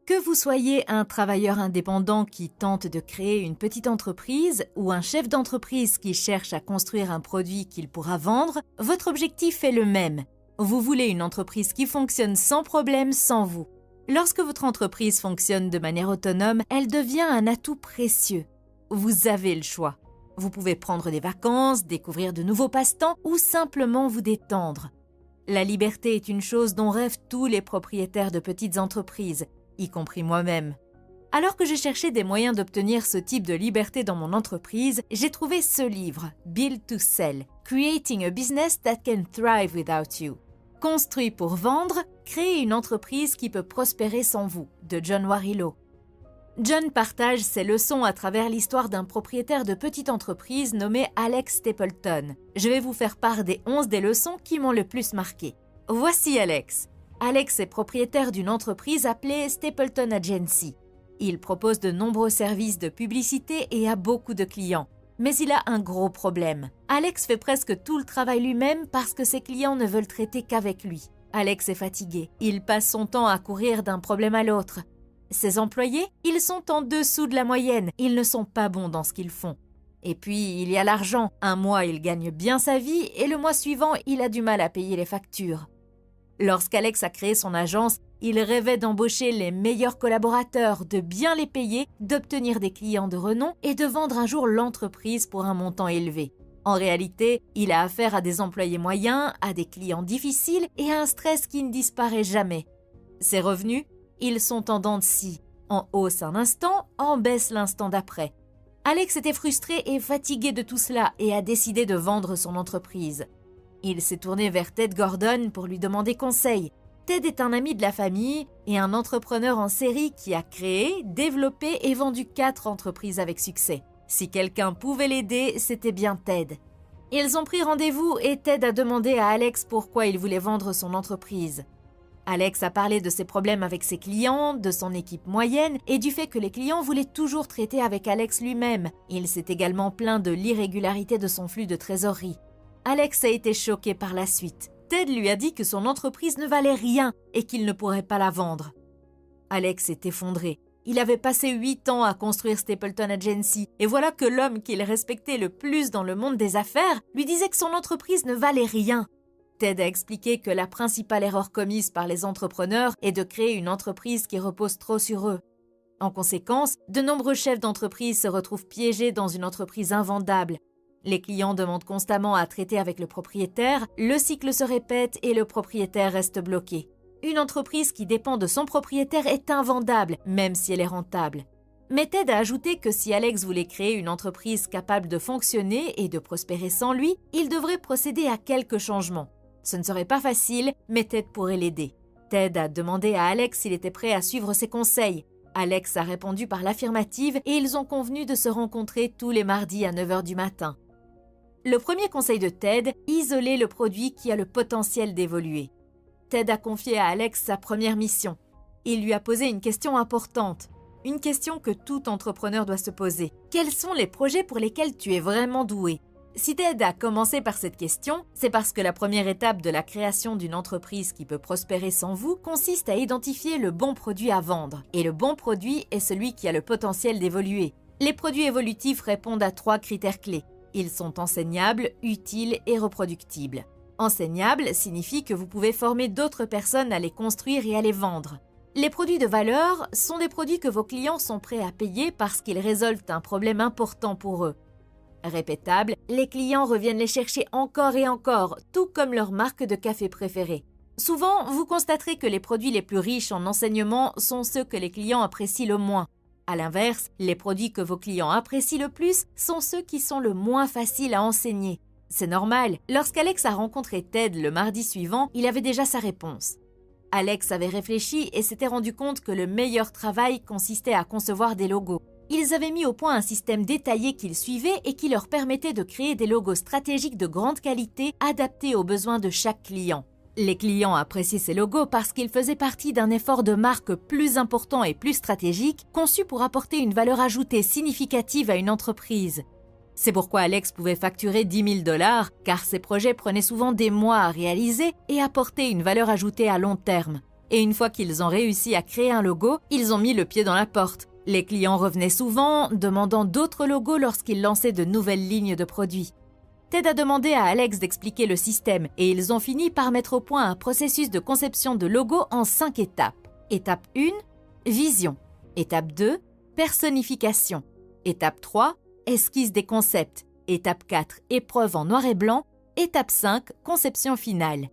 Que vous soyez un travailleur indépendant qui tente de créer une petite entreprise ou un chef d'entreprise qui cherche à construire un produit qu'il pourra vendre, votre objectif est le même. Vous voulez une entreprise qui fonctionne sans problème sans vous. Lorsque votre entreprise fonctionne de manière autonome, elle devient un atout précieux. Vous avez le choix. Vous pouvez prendre des vacances, découvrir de nouveaux passe-temps ou simplement vous détendre. La liberté est une chose dont rêvent tous les propriétaires de petites entreprises, y compris moi-même. Alors que j'ai cherché des moyens d'obtenir ce type de liberté dans mon entreprise, j'ai trouvé ce livre, Build to Sell, Creating a Business That Can Thrive Without You. Construit pour vendre, créer une entreprise qui peut prospérer sans vous, de John Warrillow. John partage ses leçons à travers l'histoire d'un propriétaire de petite entreprise nommé Alex Stapleton. Je vais vous faire part des 11 des leçons qui m'ont le plus marqué. Voici Alex. Alex est propriétaire d'une entreprise appelée Stapleton Agency. Il propose de nombreux services de publicité et a beaucoup de clients. Mais il a un gros problème. Alex fait presque tout le travail lui-même parce que ses clients ne veulent traiter qu'avec lui. Alex est fatigué. Il passe son temps à courir d'un problème à l'autre. Ses employés, ils sont en dessous de la moyenne. Ils ne sont pas bons dans ce qu'ils font. Et puis, il y a l'argent. Un mois, il gagne bien sa vie et le mois suivant, il a du mal à payer les factures. Lorsqu'Alex a créé son agence, il rêvait d'embaucher les meilleurs collaborateurs, de bien les payer, d'obtenir des clients de renom et de vendre un jour l'entreprise pour un montant élevé. En réalité, il a affaire à des employés moyens, à des clients difficiles et à un stress qui ne disparaît jamais. Ses revenus, ils sont en dents de scie, en hausse un instant, en baisse l'instant d'après. Alex était frustré et fatigué de tout cela et a décidé de vendre son entreprise. Il s'est tourné vers Ted Gordon pour lui demander conseil. Ted est un ami de la famille et un entrepreneur en série qui a créé, développé et vendu 4 entreprises avec succès. Si quelqu'un pouvait l'aider, c'était bien Ted. Ils ont pris rendez-vous et Ted a demandé à Alex pourquoi il voulait vendre son entreprise. Alex a parlé de ses problèmes avec ses clients, de son équipe moyenne et du fait que les clients voulaient toujours traiter avec Alex lui-même. Il s'est également plaint de l'irrégularité de son flux de trésorerie. Alex a été choqué par la suite. Ted lui a dit que son entreprise ne valait rien et qu'il ne pourrait pas la vendre. Alex est effondré. Il avait passé 8 ans à construire Stapleton Agency et voilà que l'homme qu'il respectait le plus dans le monde des affaires lui disait que son entreprise ne valait rien. Ted a expliqué que la principale erreur commise par les entrepreneurs est de créer une entreprise qui repose trop sur eux. En conséquence, de nombreux chefs d'entreprise se retrouvent piégés dans une entreprise invendable. Les clients demandent constamment à traiter avec le propriétaire, le cycle se répète et le propriétaire reste bloqué. Une entreprise qui dépend de son propriétaire est invendable, même si elle est rentable. Mais Ted a ajouté que si Alex voulait créer une entreprise capable de fonctionner et de prospérer sans lui, il devrait procéder à quelques changements. Ce ne serait pas facile, mais Ted pourrait l'aider. Ted a demandé à Alex s'il était prêt à suivre ses conseils. Alex a répondu par l'affirmative et ils ont convenu de se rencontrer tous les mardis à 9h du matin. Le premier conseil de Ted, isoler le produit qui a le potentiel d'évoluer. Ted a confié à Alex sa première mission. Il lui a posé une question importante, une question que tout entrepreneur doit se poser. Quels sont les projets pour lesquels tu es vraiment doué ? Si Ted a commencé par cette question, c'est parce que la première étape de la création d'une entreprise qui peut prospérer sans vous consiste à identifier le bon produit à vendre. Et le bon produit est celui qui a le potentiel d'évoluer. Les produits évolutifs répondent à 3 critères clés. Ils sont enseignables, utiles et reproductibles. Enseignable signifie que vous pouvez former d'autres personnes à les construire et à les vendre. Les produits de valeur sont des produits que vos clients sont prêts à payer parce qu'ils résolvent un problème important pour eux. Répétable, les clients reviennent les chercher encore et encore, tout comme leur marque de café préférée. Souvent, vous constaterez que les produits les plus riches en enseignement sont ceux que les clients apprécient le moins. À l'inverse, les produits que vos clients apprécient le plus sont ceux qui sont le moins faciles à enseigner. C'est normal, lorsqu'Alex a rencontré Ted le mardi suivant, il avait déjà sa réponse. Alex avait réfléchi et s'était rendu compte que le meilleur travail consistait à concevoir des logos. Ils avaient mis au point un système détaillé qu'ils suivaient et qui leur permettait de créer des logos stratégiques de grande qualité adaptés aux besoins de chaque client. Les clients appréciaient ces logos parce qu'ils faisaient partie d'un effort de marque plus important et plus stratégique, conçu pour apporter une valeur ajoutée significative à une entreprise. C'est pourquoi Alex pouvait facturer 10 000 $, car ses projets prenaient souvent des mois à réaliser et apportaient une valeur ajoutée à long terme. Et une fois qu'ils ont réussi à créer un logo, ils ont mis le pied dans la porte. Les clients revenaient souvent, demandant d'autres logos lorsqu'ils lançaient de nouvelles lignes de produits. Ted a demandé à Alex d'expliquer le système et ils ont fini par mettre au point un processus de conception de logo en 5 étapes. Étape 1, vision. Étape 2, personnification. Étape 3, esquisse des concepts. Étape 4, épreuve en noir et blanc. Étape 5, conception finale.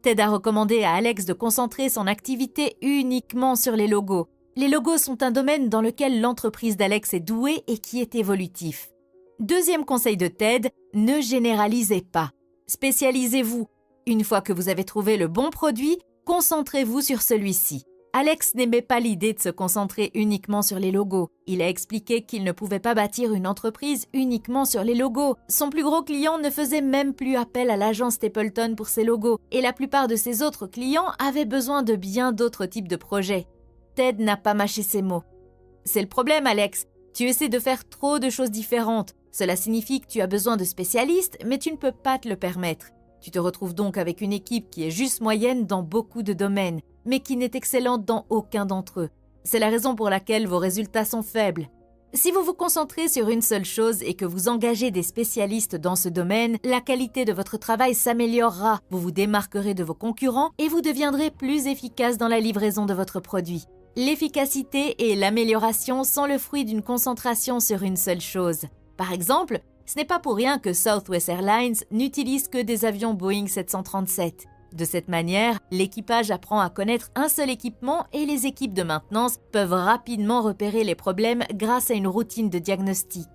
Ted a recommandé à Alex de concentrer son activité uniquement sur les logos. Les logos sont un domaine dans lequel l'entreprise d'Alex est douée et qui est évolutif. Deuxième conseil de Ted, ne généralisez pas. Spécialisez-vous. Une fois que vous avez trouvé le bon produit, concentrez-vous sur celui-ci. Alex n'aimait pas l'idée de se concentrer uniquement sur les logos. Il a expliqué qu'il ne pouvait pas bâtir une entreprise uniquement sur les logos. Son plus gros client ne faisait même plus appel à l'agence Stapleton pour ses logos et la plupart de ses autres clients avaient besoin de bien d'autres types de projets. Ted n'a pas mâché ses mots. « C'est le problème, Alex. Tu essaies de faire trop de choses différentes. Cela signifie que tu as besoin de spécialistes, mais tu ne peux pas te le permettre. Tu te retrouves donc avec une équipe qui est juste moyenne dans beaucoup de domaines, mais qui n'est excellente dans aucun d'entre eux. C'est la raison pour laquelle vos résultats sont faibles. Si vous vous concentrez sur une seule chose et que vous engagez des spécialistes dans ce domaine, la qualité de votre travail s'améliorera, vous vous démarquerez de vos concurrents et vous deviendrez plus efficace dans la livraison de votre produit. L'efficacité et l'amélioration sont le fruit d'une concentration sur une seule chose. Par exemple, ce n'est pas pour rien que Southwest Airlines n'utilise que des avions Boeing 737. De cette manière, l'équipage apprend à connaître un seul équipement et les équipes de maintenance peuvent rapidement repérer les problèmes grâce à une routine de diagnostic.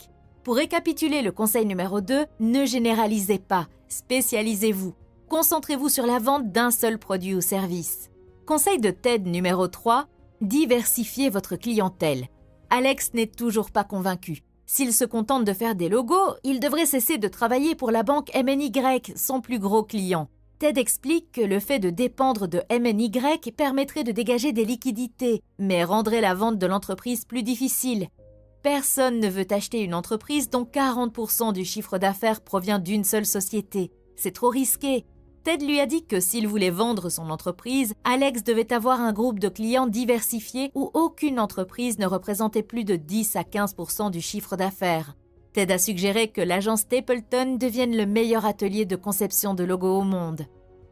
Pour récapituler le conseil numéro 2, ne généralisez pas, spécialisez-vous. Concentrez-vous sur la vente d'un seul produit ou service. Conseil de Ted numéro 3, diversifiez votre clientèle. Alex n'est toujours pas convaincu. S'il se contente de faire des logos, il devrait cesser de travailler pour la banque MNY, son plus gros client. Ted explique que le fait de dépendre de MNY permettrait de dégager des liquidités, mais rendrait la vente de l'entreprise plus difficile. Personne ne veut acheter une entreprise dont 40% du chiffre d'affaires provient d'une seule société. C'est trop risqué. Ted lui a dit que s'il voulait vendre son entreprise, Alex devait avoir un groupe de clients diversifié où aucune entreprise ne représentait plus de 10 à 15% du chiffre d'affaires. Ted a suggéré que l'agence Stapleton devienne le meilleur atelier de conception de logos au monde.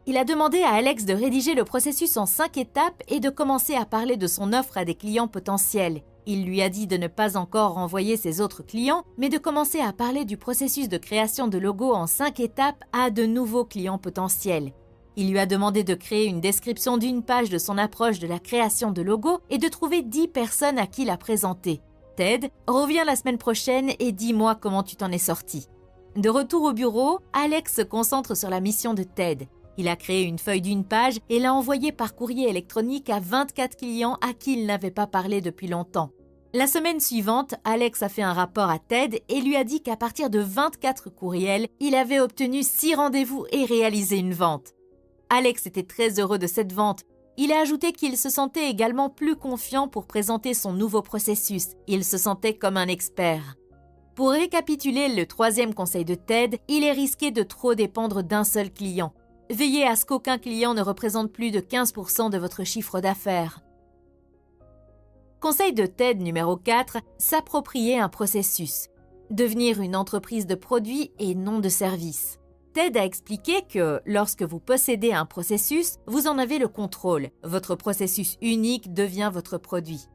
Il a demandé à Alex de rédiger le processus en 5 étapes et de commencer à parler de son offre à des clients potentiels. Il lui a dit de ne pas encore renvoyer ses autres clients, mais de commencer à parler du processus de création de logos en 5 étapes à de nouveaux clients potentiels. Il lui a demandé de créer une description d'une page de son approche de la création de logos et de trouver 10 personnes à qui la présenter. Ted, reviens la semaine prochaine et dis-moi comment tu t'en es sorti. De retour au bureau, Alex se concentre sur la mission de Ted. Il a créé une feuille d'une page et l'a envoyée par courrier électronique à 24 clients à qui il n'avait pas parlé depuis longtemps. La semaine suivante, Alex a fait un rapport à Ted et lui a dit qu'à partir de 24 courriels, il avait obtenu 6 rendez-vous et réalisé une vente. Alex était très heureux de cette vente. Il a ajouté qu'il se sentait également plus confiant pour présenter son nouveau processus. Il se sentait comme un expert. Pour récapituler le 3e conseil de Ted, il est risqué de trop dépendre d'un seul client. Veillez à ce qu'aucun client ne représente plus de 15% de votre chiffre d'affaires. Conseil de Ted numéro 4, s'approprier un processus. Devenir une entreprise de produits et non de services. Ted a expliqué que lorsque vous possédez un processus, vous en avez le contrôle. Votre processus unique devient votre produit.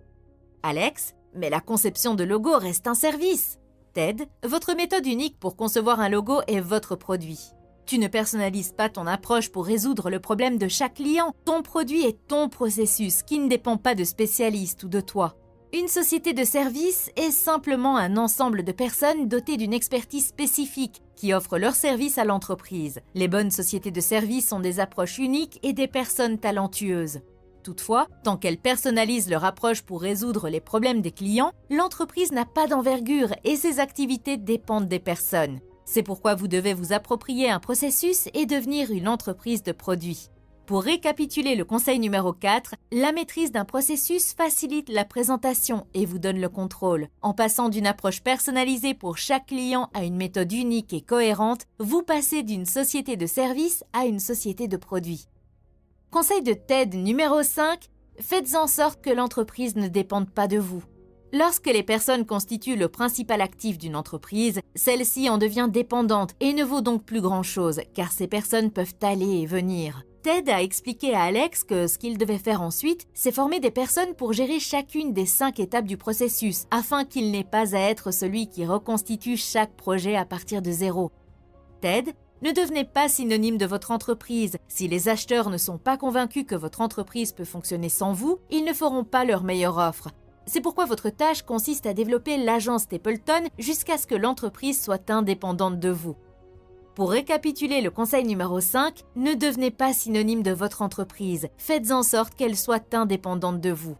Alex, mais la conception de logo reste un service. Ted, votre méthode unique pour concevoir un logo est votre produit. Tu ne personnalises pas ton approche pour résoudre le problème de chaque client. Ton produit est ton processus qui ne dépend pas de spécialistes ou de toi. Une société de service est simplement un ensemble de personnes dotées d'une expertise spécifique qui offrent leurs services à l'entreprise. Les bonnes sociétés de service ont des approches uniques et des personnes talentueuses. Toutefois, tant qu'elles personnalisent leur approche pour résoudre les problèmes des clients, l'entreprise n'a pas d'envergure et ses activités dépendent des personnes. C'est pourquoi vous devez vous approprier un processus et devenir une entreprise de produits. Pour récapituler le conseil numéro 4, la maîtrise d'un processus facilite la présentation et vous donne le contrôle. En passant d'une approche personnalisée pour chaque client à une méthode unique et cohérente, vous passez d'une société de services à une société de produits. Conseil de TED numéro 5, faites en sorte que l'entreprise ne dépende pas de vous. Lorsque les personnes constituent le principal actif d'une entreprise, celle-ci en devient dépendante et ne vaut donc plus grand-chose, car ces personnes peuvent aller et venir. TED a expliqué à Alex que ce qu'il devait faire ensuite, c'est former des personnes pour gérer chacune des 5 étapes du processus, afin qu'il n'ait pas à être celui qui reconstitue chaque projet à partir de zéro. TED, ne devenez pas synonyme de votre entreprise. Si les acheteurs ne sont pas convaincus que votre entreprise peut fonctionner sans vous, ils ne feront pas leur meilleure offre. C'est pourquoi votre tâche consiste à développer l'agence Stapleton jusqu'à ce que l'entreprise soit indépendante de vous. Pour récapituler le conseil numéro 5, ne devenez pas synonyme de votre entreprise. Faites en sorte qu'elle soit indépendante de vous.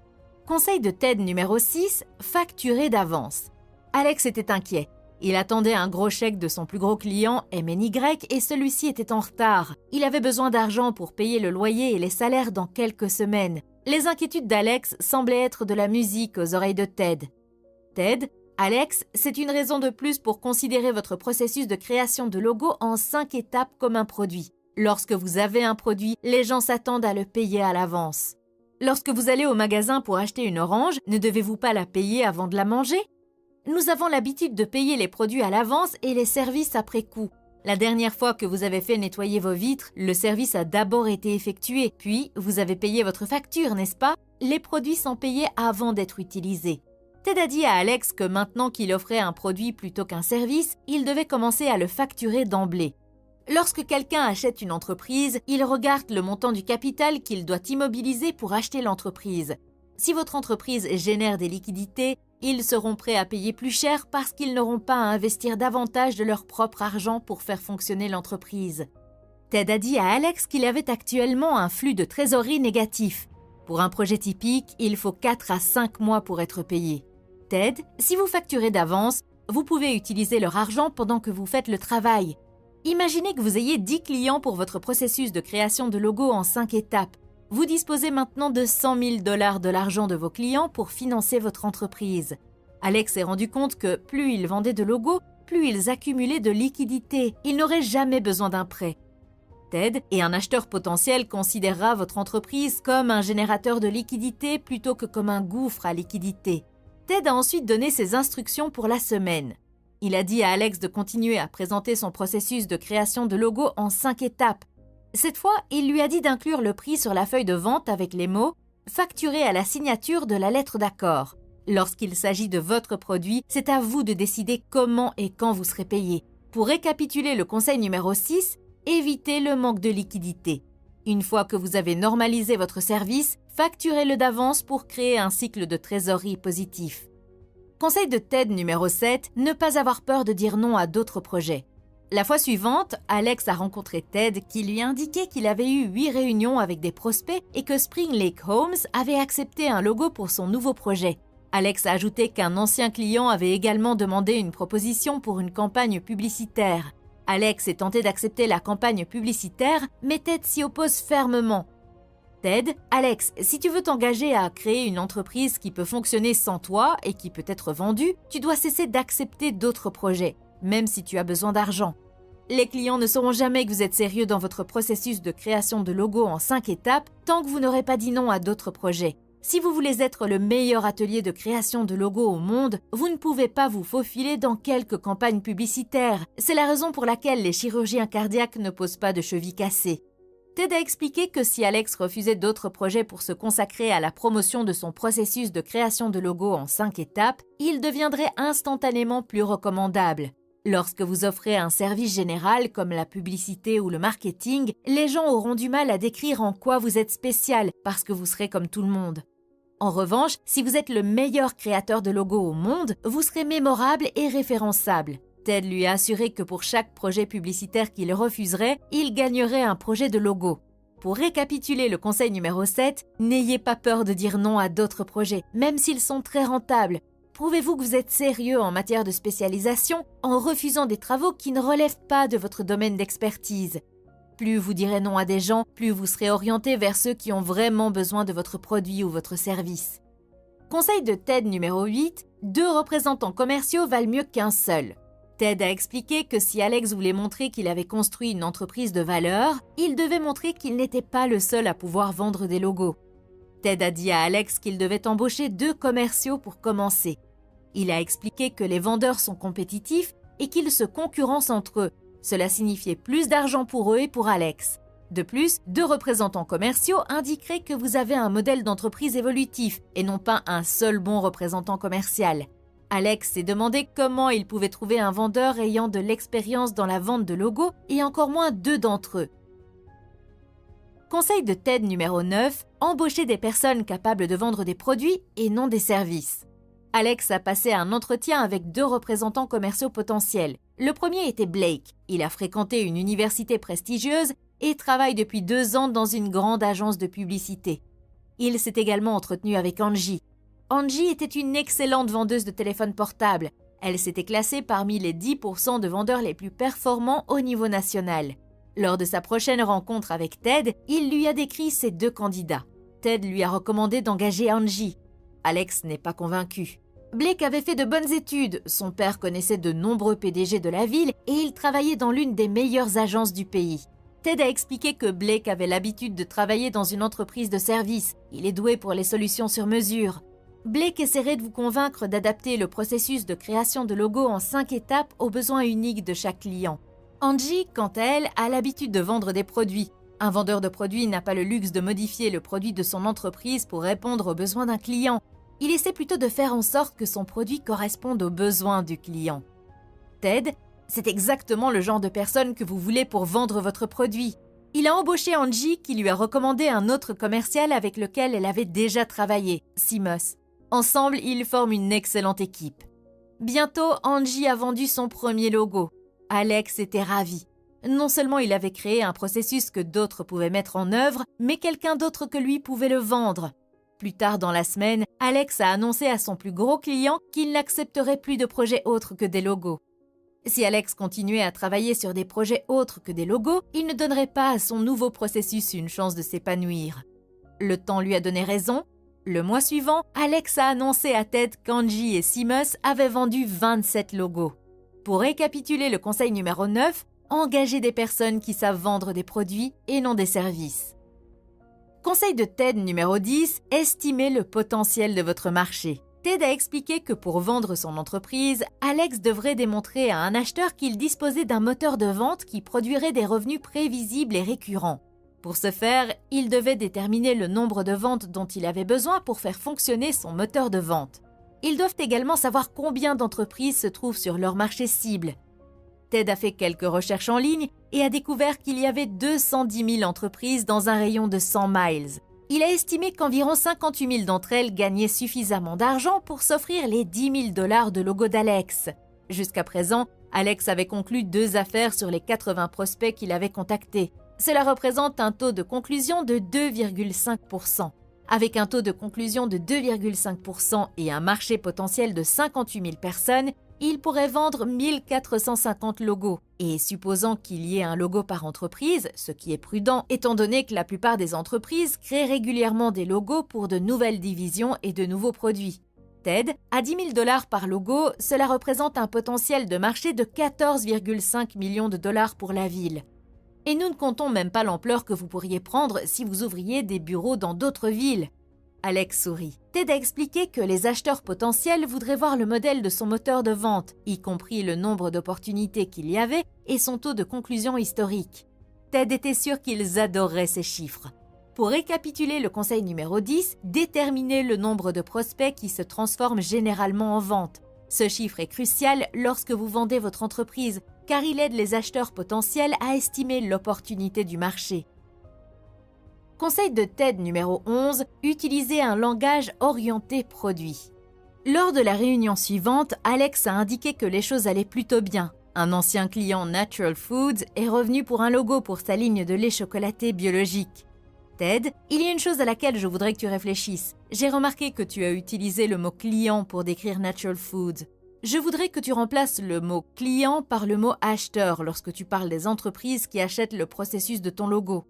Conseil de TED numéro 6, facturez d'avance. Alex était inquiet. Il attendait un gros chèque de son plus gros client, MNY, et celui-ci était en retard. Il avait besoin d'argent pour payer le loyer et les salaires dans quelques semaines. Les inquiétudes d'Alex semblaient être de la musique aux oreilles de TED. TED, Alex, c'est une raison de plus pour considérer votre processus de création de logo en 5 étapes comme un produit. Lorsque vous avez un produit, les gens s'attendent à le payer à l'avance. Lorsque vous allez au magasin pour acheter une orange, ne devez-vous pas la payer avant de la manger ? Nous avons l'habitude de payer les produits à l'avance et les services après coup. La dernière fois que vous avez fait nettoyer vos vitres, le service a d'abord été effectué, puis vous avez payé votre facture, n'est-ce pas ? Les produits sont payés avant d'être utilisés. TED a dit à Alex que maintenant qu'il offrait un produit plutôt qu'un service, il devait commencer à le facturer d'emblée. Lorsque quelqu'un achète une entreprise, il regarde le montant du capital qu'il doit immobiliser pour acheter l'entreprise. Si votre entreprise génère des liquidités, ils seront prêts à payer plus cher parce qu'ils n'auront pas à investir davantage de leur propre argent pour faire fonctionner l'entreprise. TED a dit à Alex qu'il avait actuellement un flux de trésorerie négatif. Pour un projet typique, il faut 4 à 5 mois pour être payé. TED, si vous facturez d'avance, vous pouvez utiliser leur argent pendant que vous faites le travail. Imaginez que vous ayez 10 clients pour votre processus de création de logo en 5 étapes. Vous disposez maintenant de 100 000 $ de l'argent de vos clients pour financer votre entreprise. Alex s'est rendu compte que plus ils vendaient de logos, plus ils accumulaient de liquidités. Ils n'auraient jamais besoin d'un prêt. TED et un acheteur potentiel considérera votre entreprise comme un générateur de liquidités plutôt que comme un gouffre à liquidités. TED a ensuite donné ses instructions pour la semaine. Il a dit à Alex de continuer à présenter son processus de création de logo en 5 étapes. Cette fois, il lui a dit d'inclure le prix sur la feuille de vente avec les mots « facturé à la signature de la lettre d'accord ». Lorsqu'il s'agit de votre produit, c'est à vous de décider comment et quand vous serez payé. Pour récapituler le conseil numéro 6, évitez le manque de liquidité. Une fois que vous avez normalisé votre service, facturez-le d'avance pour créer un cycle de trésorerie positif. Conseil de TED numéro 7, ne pas avoir peur de dire non à d'autres projets. La fois suivante, Alex a rencontré TED qui lui indiquait qu'il avait eu 8 réunions avec des prospects et que Spring Lake Homes avait accepté un logo pour son nouveau projet. Alex a ajouté qu'un ancien client avait également demandé une proposition pour une campagne publicitaire. Alex est tenté d'accepter la campagne publicitaire, mais TED s'y oppose fermement. TED, Alex, si tu veux t'engager à créer une entreprise qui peut fonctionner sans toi et qui peut être vendue, tu dois cesser d'accepter d'autres projets, même si tu as besoin d'argent. Les clients ne sauront jamais que vous êtes sérieux dans votre processus de création de logo en 5 étapes tant que vous n'aurez pas dit non à d'autres projets. Si vous voulez être le meilleur atelier de création de logos au monde, vous ne pouvez pas vous faufiler dans quelques campagnes publicitaires. C'est la raison pour laquelle les chirurgiens cardiaques ne posent pas de cheville cassée. TED a expliqué que si Alex refusait d'autres projets pour se consacrer à la promotion de son processus de création de logos en 5 étapes, il deviendrait instantanément plus recommandable. Lorsque vous offrez un service général comme la publicité ou le marketing, les gens auront du mal à décrire en quoi vous êtes spécial parce que vous serez comme tout le monde. En revanche, si vous êtes le meilleur créateur de logos au monde, vous serez mémorable et référençable. TED lui a assuré que pour chaque projet publicitaire qu'il refuserait, il gagnerait un projet de logo. Pour récapituler le conseil numéro 7, n'ayez pas peur de dire non à d'autres projets, même s'ils sont très rentables. Prouvez-vous que vous êtes sérieux en matière de spécialisation en refusant des travaux qui ne relèvent pas de votre domaine d'expertise. Plus vous direz non à des gens, plus vous serez orienté vers ceux qui ont vraiment besoin de votre produit ou votre service. Conseil de TED numéro 8, 2 représentants commerciaux valent mieux qu'un seul. Ted a expliqué que si Alex voulait montrer qu'il avait construit une entreprise de valeur, il devait montrer qu'il n'était pas le seul à pouvoir vendre des logos. Ted a dit à Alex qu'il devait embaucher 2 commerciaux pour commencer. Il a expliqué que les vendeurs sont compétitifs et qu'ils se concurrencent entre eux. Cela signifiait plus d'argent pour eux et pour Alex. De plus, 2 représentants commerciaux indiqueraient que vous avez un modèle d'entreprise évolutif et non pas un seul bon représentant commercial. Alex s'est demandé comment il pouvait trouver un vendeur ayant de l'expérience dans la vente de logos et encore moins 2 d'entre eux. Conseil de TED numéro 9, embaucher des personnes capables de vendre des produits et non des services. Alex a passé un entretien avec 2 représentants commerciaux potentiels. Le premier était Blake. Il a fréquenté une université prestigieuse et travaille depuis 2 ans dans une grande agence de publicité. Il s'est également entretenu avec Angie. Angie était une excellente vendeuse de téléphones portables. Elle s'était classée parmi les 10% de vendeurs les plus performants au niveau national. Lors de sa prochaine rencontre avec Ted, il lui a décrit ces 2 candidats. Ted lui a recommandé d'engager Angie. Alex n'est pas convaincu. Blake avait fait de bonnes études, son père connaissait de nombreux PDG de la ville et il travaillait dans l'une des meilleures agences du pays. Ted a expliqué que Blake avait l'habitude de travailler dans une entreprise de service. Il est doué pour les solutions sur mesure. Blake essaierait de vous convaincre d'adapter le processus de création de logos en 5 étapes aux besoins uniques de chaque client. Angie, quant à elle, a l'habitude de vendre des produits. Un vendeur de produits n'a pas le luxe de modifier le produit de son entreprise pour répondre aux besoins d'un client. Il essaie plutôt de faire en sorte que son produit corresponde aux besoins du client. Ted, c'est exactement le genre de personne que vous voulez pour vendre votre produit. Il a embauché Angie qui lui a recommandé un autre commercial avec lequel elle avait déjà travaillé, Seamus. Ensemble, ils forment une excellente équipe. Bientôt, Angie a vendu son premier logo. Alex était ravi. Non seulement il avait créé un processus que d'autres pouvaient mettre en œuvre, mais quelqu'un d'autre que lui pouvait le vendre. Plus tard dans la semaine, Alex a annoncé à son plus gros client qu'il n'accepterait plus de projets autres que des logos. Si Alex continuait à travailler sur des projets autres que des logos, il ne donnerait pas à son nouveau processus une chance de s'épanouir. Le temps lui a donné raison. Le mois suivant, Alex a annoncé à Ted qu'Angie et Seamus avaient vendu 27 logos. Pour récapituler le conseil numéro 9, engagez des personnes qui savent vendre des produits et non des services. Conseil de TED numéro 10, estimez le potentiel de votre marché. Ted a expliqué que pour vendre son entreprise, Alex devrait démontrer à un acheteur qu'il disposait d'un moteur de vente qui produirait des revenus prévisibles et récurrents. Pour ce faire, il devait déterminer le nombre de ventes dont il avait besoin pour faire fonctionner son moteur de vente. Ils doivent également savoir combien d'entreprises se trouvent sur leur marché cible. Ted a fait quelques recherches en ligne et a découvert qu'il y avait 210 000 entreprises dans un rayon de 100 miles. Il a estimé qu'environ 58 000 d'entre elles gagnaient suffisamment d'argent pour s'offrir les 10 000 $ de logo d'Alex. Jusqu'à présent, Alex avait conclu 2 affaires sur les 80 prospects qu'il avait contactés. Cela représente un taux de conclusion de 2,5%. Avec un taux de conclusion de 2,5% et un marché potentiel de 58 000 personnes, il pourrait vendre 1450 logos. Et supposant qu'il y ait un logo par entreprise, ce qui est prudent étant donné que la plupart des entreprises créent régulièrement des logos pour de nouvelles divisions et de nouveaux produits. Ted, à 10 000 $ par logo, cela représente un potentiel de marché de 14,5 millions de dollars pour la ville. Et nous ne comptons même pas l'ampleur que vous pourriez prendre si vous ouvriez des bureaux dans d'autres villes. Alex sourit. Ted a expliqué que les acheteurs potentiels voudraient voir le modèle de son moteur de vente, y compris le nombre d'opportunités qu'il y avait et son taux de conclusion historique. Ted était sûr qu'ils adoreraient ces chiffres. Pour récapituler le conseil numéro 10, déterminez le nombre de prospects qui se transforment généralement en vente. Ce chiffre est crucial lorsque vous vendez votre entreprise, car il aide les acheteurs potentiels à estimer l'opportunité du marché. Conseil de TED numéro 11, utilisez un langage orienté produit. Lors de la réunion suivante, Alex a indiqué que les choses allaient plutôt bien. Un ancien client Natural Foods est revenu pour un logo pour sa ligne de lait chocolaté biologique. Ted, il y a une chose à laquelle je voudrais que tu réfléchisses. J'ai remarqué que tu as utilisé le mot client pour décrire Natural Foods. Je voudrais que tu remplaces le mot client par le mot acheteur lorsque tu parles des entreprises qui achètent le processus de ton logo.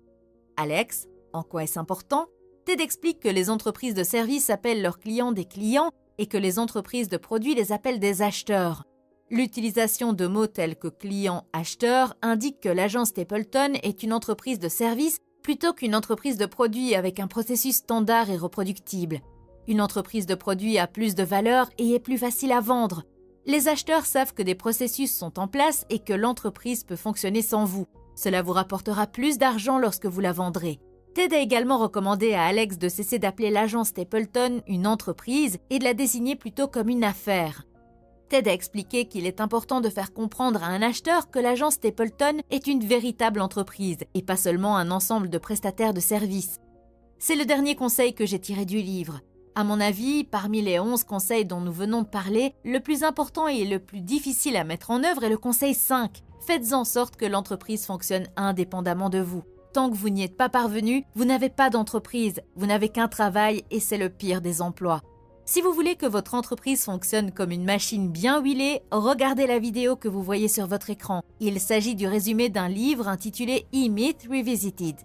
Alex, en quoi est-ce important? Ted explique que les entreprises de services appellent leurs clients des clients et que les entreprises de produits les appellent des acheteurs. L'utilisation de mots tels que client, acheteur indique que l'agence Stapleton est une entreprise de service plutôt qu'une entreprise de produits avec un processus standard et reproductible. Une entreprise de produits a plus de valeur et est plus facile à vendre. Les acheteurs savent que des processus sont en place et que l'entreprise peut fonctionner sans vous. Cela vous rapportera plus d'argent lorsque vous la vendrez. Ted a également recommandé à Alex de cesser d'appeler l'agence Stapleton une entreprise et de la désigner plutôt comme une affaire. Ted a expliqué qu'il est important de faire comprendre à un acheteur que l'agence Stapleton est une véritable entreprise et pas seulement un ensemble de prestataires de services. C'est le dernier conseil que j'ai tiré du livre. À mon avis, parmi les 11 conseils dont nous venons de parler, le plus important et le plus difficile à mettre en œuvre est le conseil 5. Faites en sorte que l'entreprise fonctionne indépendamment de vous. Tant que vous n'y êtes pas parvenu, vous n'avez pas d'entreprise, vous n'avez qu'un travail et c'est le pire des emplois. Si vous voulez que votre entreprise fonctionne comme une machine bien huilée, regardez la vidéo que vous voyez sur votre écran. Il s'agit du résumé d'un livre intitulé E-Myth Revisited.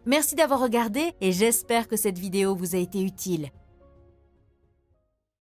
Merci d'avoir regardé et j'espère que cette vidéo vous a été utile.